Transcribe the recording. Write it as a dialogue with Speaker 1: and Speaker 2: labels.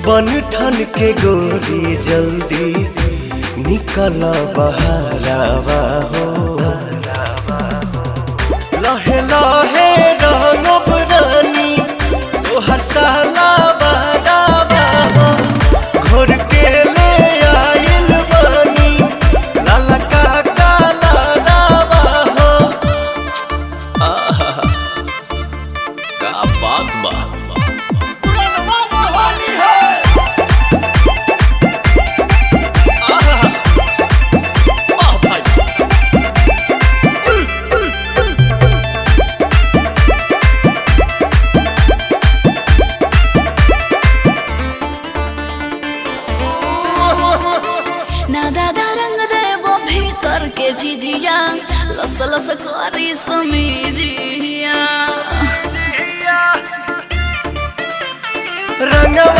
Speaker 1: बन ठन के गोरी जल्दी निकल बहरावा हो। लहे लहे रंगब रानी तोहर साला बहरावा हो। घोर के ले आइल बानी लाला का काला रावा हो। आहा का बात बा।
Speaker 2: ना दादा रंग दे वो भी करके जीजिया लस लस करी समीजिया
Speaker 1: रंगवा